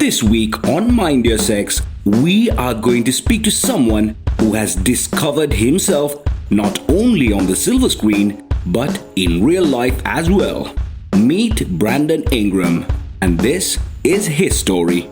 This week on Mind Your Sex, we are going to speak to someone who has discovered himself not only on the silver screen but in real life as well. Meet Brandon Ingram, and this is his story.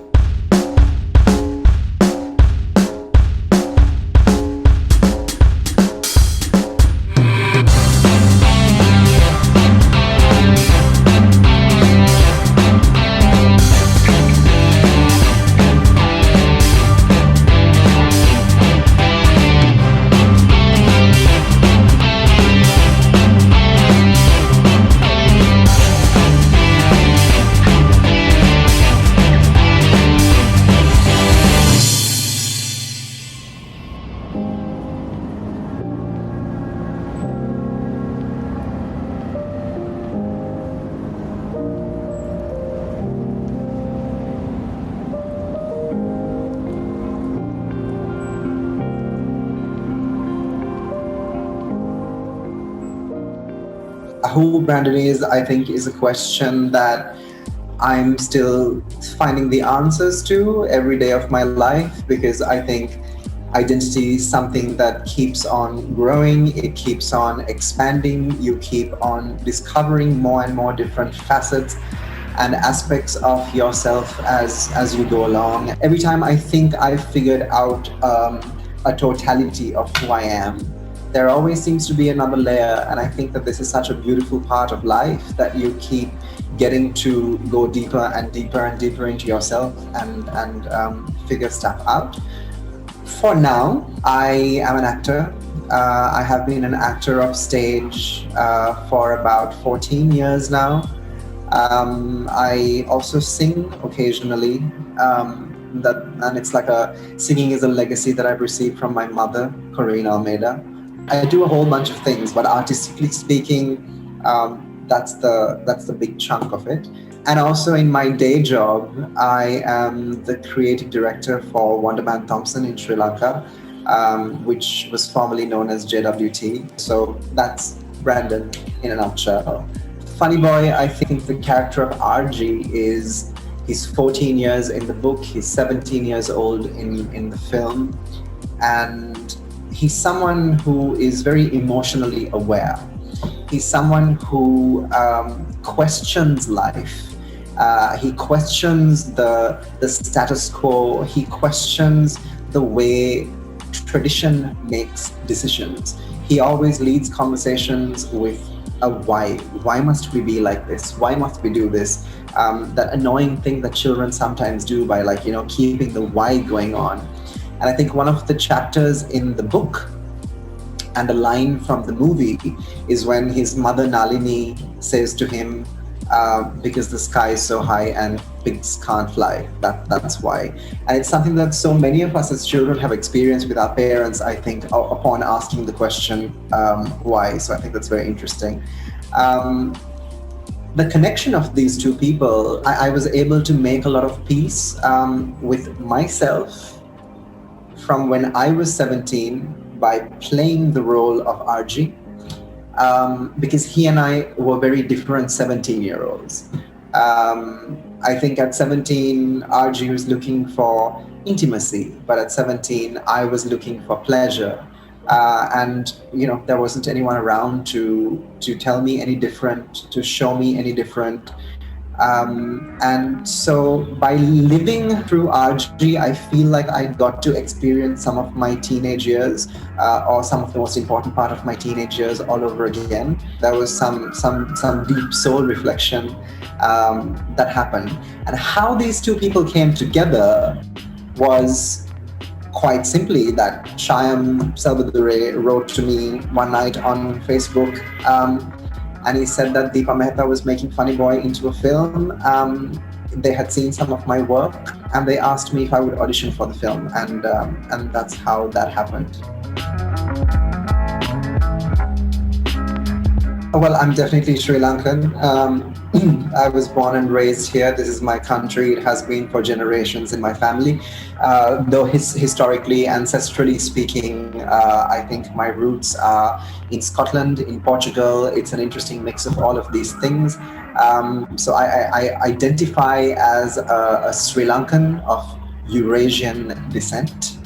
Who Brandon is, I think, is a question that I'm still finding the answers to every day of my life, because I think identity is something that keeps on growing, it keeps on expanding, you keep on discovering more and more different facets and aspects of yourself as you go along. Every time I think I've figured out a totality of who I am, there always seems to be another layer, and I think that this is such a beautiful part of life, that you keep getting to go deeper and deeper and deeper into yourself and figure stuff out. For now, I am an actor. I have been an actor of stage for about 14 years now. I also sing occasionally, and it's like singing is a legacy that I've received from my mother, 𝘄𝗶𝗶𝗸'𝘀. I do a whole bunch of things, but artistically speaking, that's the big chunk of it. And also in my day job, I am the creative director for 𝘲𝗶𝗲𝗸'𝘀 in Sri Lanka, which was formerly known as 𝘗𝗲𝗶𝗲𝗸. So that's Brandon in a nutshell. Funny boy, I think the character of RG he's 14 years in the book, he's 17 years old in the film, and he's someone who is very emotionally aware. He's someone who questions life. He questions the status quo. He questions the way tradition makes decisions. He always leads conversations with a why. Why must we be like this? Why must we do this? That annoying thing that children sometimes do by keeping the why going on. And I think one of the chapters in the book and a line from the movie is when his mother Nalini says to him, because the sky is so high and pigs can't fly, that's why. And it's something that so many of us as children have experienced with our parents, I think, upon asking the question, why. So I think that's very interesting. The connection of these two people, I was able to make a lot of peace with myself from when I was 17 by playing the role of RG, because he and I were very different 17-year-olds. I think at 17, RG was looking for intimacy, but at 17, I was looking for pleasure. And there wasn't anyone around to tell me any different, to show me any different. And so by living through RG, I feel like I got to experience some of my teenage years, or some of the most important part of my teenage years all over again. There was some deep soul reflection that happened. And how these two people came together was quite simply that 𝘁𝗵𝗶𝗀 wrote to me one night on Facebook, and he said that 𝘲𝗵 Mehta was making Funny Boy into a film. They had seen some of my work, and they asked me if I would audition for the film, and that's how that happened. Well, I'm definitely Sri Lankan. I was born and raised here. This is my country. It has been for generations in my family. Though historically, ancestrally speaking, I think my roots are in Scotland, in Portugal. It's an interesting mix of all of these things. So I identify as a Sri Lankan of Eurasian descent.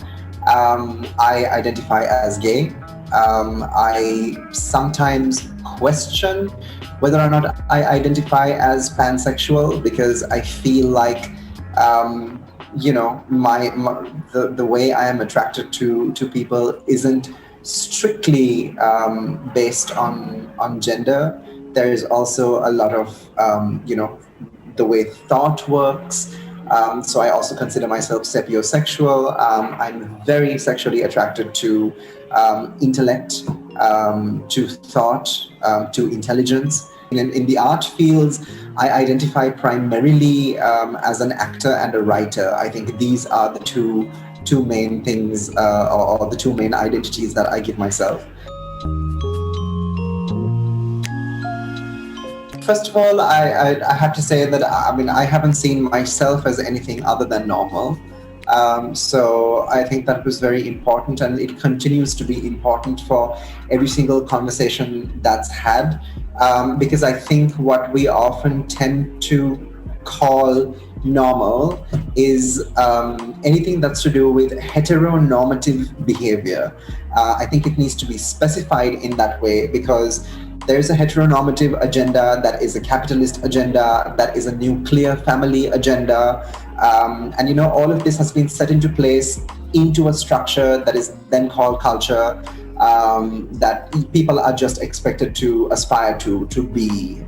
I identify as gay. I sometimes question whether or not I identify as pansexual, because I feel like the way I am attracted to people isn't strictly based on gender. There is also a lot of the way thought works. So I also consider myself sapiosexual. I'm very sexually attracted to intellect, to thought, to intelligence. In the art fields, I identify primarily as an actor and a writer. I think these are the two main things, or the two main identities that I give myself. First of all, I have to say that I haven't seen myself as anything other than normal. So I think that was very important, and it continues to be important for every single conversation that's had, because I think what we often tend to call normal is anything that's to do with heteronormative behavior. I think it needs to be specified in that way, because there's a heteronormative agenda that is a capitalist agenda, that is a nuclear family agenda. And all of this has been set into place into a structure that is then called culture, that people are just expected to aspire to be.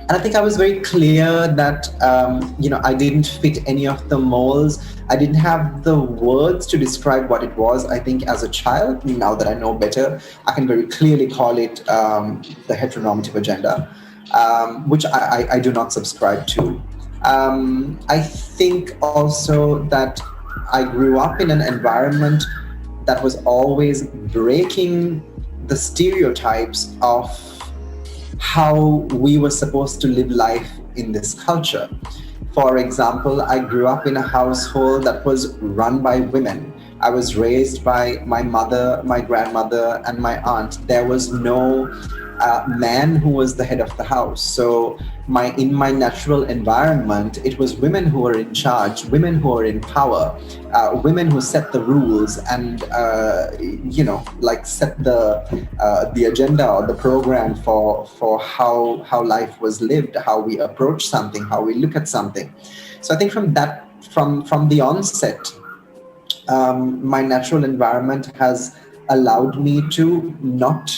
And I think I was very clear that, I didn't fit any of the molds. I didn't have the words to describe what it was. I think as a child, now that I know better, I can very clearly call it the heteronormative agenda, which I do not subscribe to. I think also that I grew up in an environment that was always breaking the stereotypes of how we were supposed to live life in this culture. For example, I grew up in a household that was run by women. I was raised by my mother, my grandmother, and my aunt. There was no man who was the head of the house. So in my natural environment, it was women who were in charge, women who were in power, women who set the rules and set the agenda or the program for how life was lived, how we approach something, how we look at something. So I think from the onset, my natural environment has allowed me to not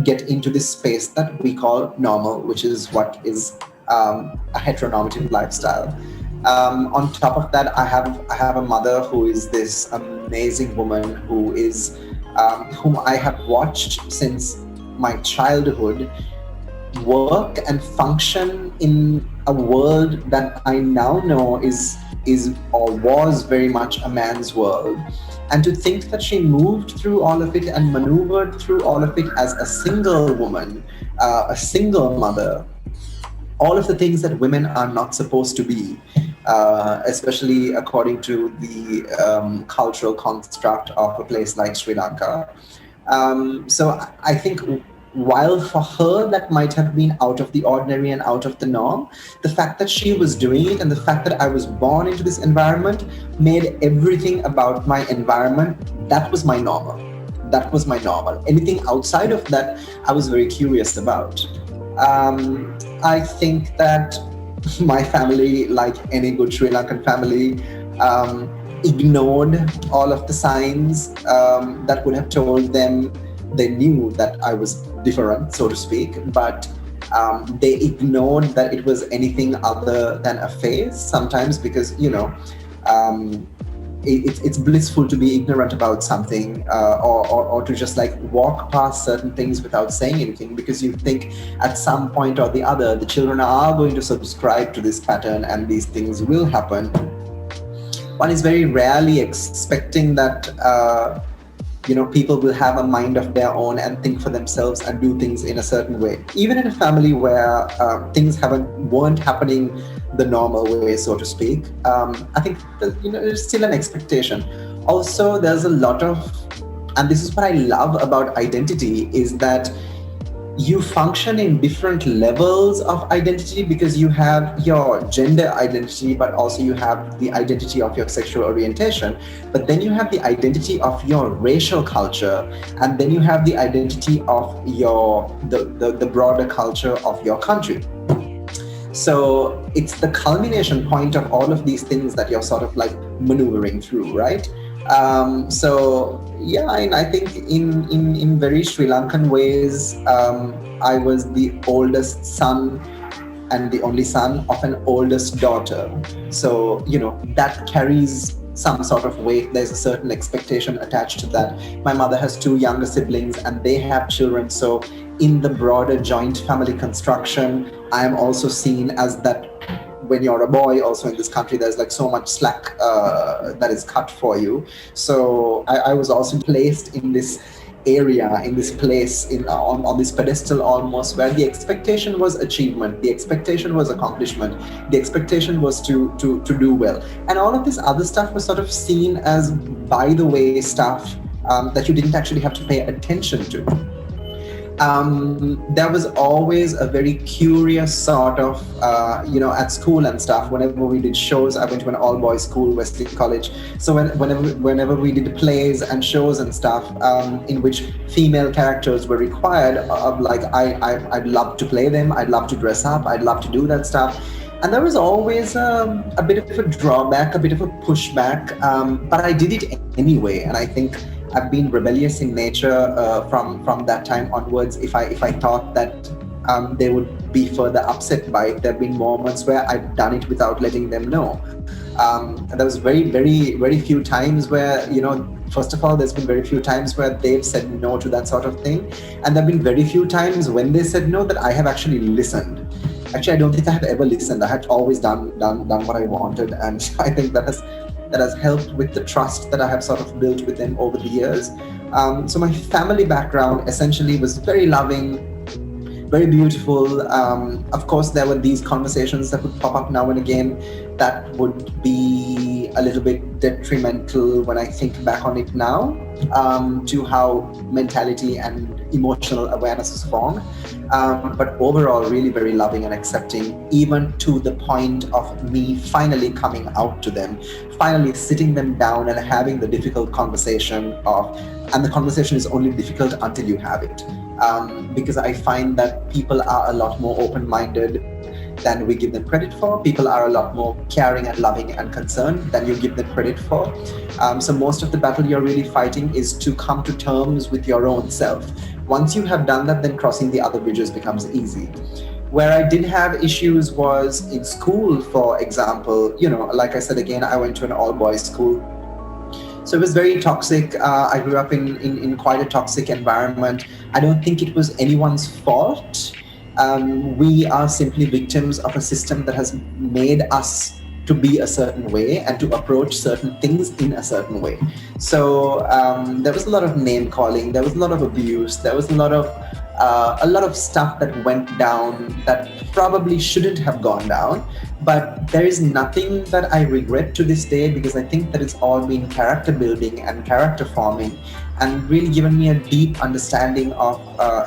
get into this space that we call normal, which is what is a heteronormative lifestyle. On top of that, I have a mother who is this amazing woman who is whom I have watched since my childhood work and function in a world that I now know is or was very much a man's world. And to think that she moved through all of it and maneuvered through all of it as a single woman, a single mother, all of the things that women are not supposed to be, especially according to the cultural construct of a place like Sri Lanka. So I think while for her that might have been out of the ordinary and out of the norm, the fact that she was doing it and the fact that I was born into this environment made everything about my environment, that was my normal. That was my normal. Anything outside of that, I was very curious about. I think that my family, like any good Sri Lankan family, ignored all of the signs that would have told them. They knew that I was different, so to speak, but they ignored that it was anything other than a phase sometimes, because, it's blissful to be ignorant about something, or to just like walk past certain things without saying anything, because you think at some point or the other, the children are going to subscribe to this pattern and these things will happen. One is very rarely expecting that people will have a mind of their own and think for themselves and do things in a certain way. Even in a family where things weren't happening the normal way, so to speak, I think that, there's still an expectation. Also, there's a lot of, and this is what I love about identity, is that you function in different levels of identity, because you have your gender identity, but also you have the identity of your sexual orientation. But then you have the identity of your racial culture, and then you have the identity of the broader culture of your country. So it's the culmination point of all of these things that you're sort of like maneuvering through, right? So yeah, and I think in very Sri Lankan ways, I was the oldest son and the only son of an oldest daughter. So, that carries some sort of weight. There's a certain expectation attached to that. My mother has 2 younger siblings and they have children. So in the broader joint family construction, I am also seen as that. When you're a boy, also in this country, there's like so much slack that is cut for you. So I was also placed in this area, in this place, on this pedestal almost, where the expectation was achievement, the expectation was accomplishment, the expectation was to do well, and all of this other stuff was sort of seen as by the way stuff that you didn't actually have to pay attention to. There was always a very curious sort of, at school and stuff, whenever we did shows. I went to an all-boys school, Wesley College. So whenever we did plays and shows and stuff in which female characters were required, I'd love to play them, I'd love to dress up, I'd love to do that stuff. And there was always a bit of a drawback, a bit of a pushback, but I did it anyway. And I think I've been rebellious in nature from that time onwards. If I thought that they would be further upset by it, there have been moments where I've done it without letting them know. And there was very, very, very few times where, first of all, there's been very few times where they've said no to that sort of thing. And there have been very few times when they said no that I have actually listened. Actually, I don't think I have ever listened. I had always done what I wanted. And I think that has helped with the trust that I have sort of built with them over the years. So my family background essentially was very loving, very beautiful. Of course, there were these conversations that would pop up now and again that would be a little bit detrimental when I think back on it now, to how mentality and emotional awareness is formed. But overall, really very loving and accepting, even to the point of me finally coming out to them, finally sitting them down and having the difficult conversation and the conversation is only difficult until you have it. Because I find that people are a lot more open-minded than we give them credit for. People are a lot more caring and loving and concerned than you give them credit for. So most of the battle you're really fighting is to come to terms with your own self. Once you have done that, then crossing the other bridges becomes easy. Where I did have issues was in school, for example. Like I said again, I went to an all-boys school. So it was very toxic. I grew up in quite a toxic environment. I don't think it was anyone's fault. We are simply victims of a system that has made us to be a certain way and to approach certain things in a certain way. So there was a lot of name calling, there was a lot of abuse, there was a lot of stuff that went down that probably shouldn't have gone down. But there is nothing that I regret to this day, because I think that it's all been character building and character forming, and really given me a deep understanding of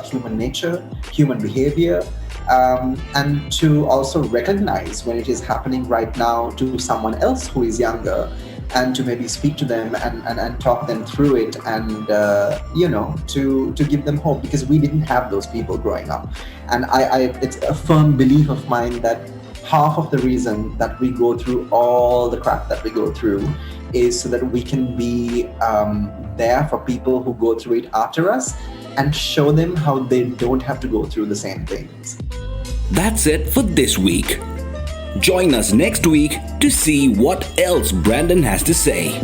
human nature, human behavior, and to also recognize when it is happening right now to someone else who is younger, and to maybe speak to them and talk them through it, and to give them hope, because we didn't have those people growing up. And it's a firm belief of mine that half of the reason that we go through all the crap that we go through is so that we can be there for people who go through it after us, and show them how they don't have to go through the same things. That's it for this week. Join us next week to see what else Brandon has to say.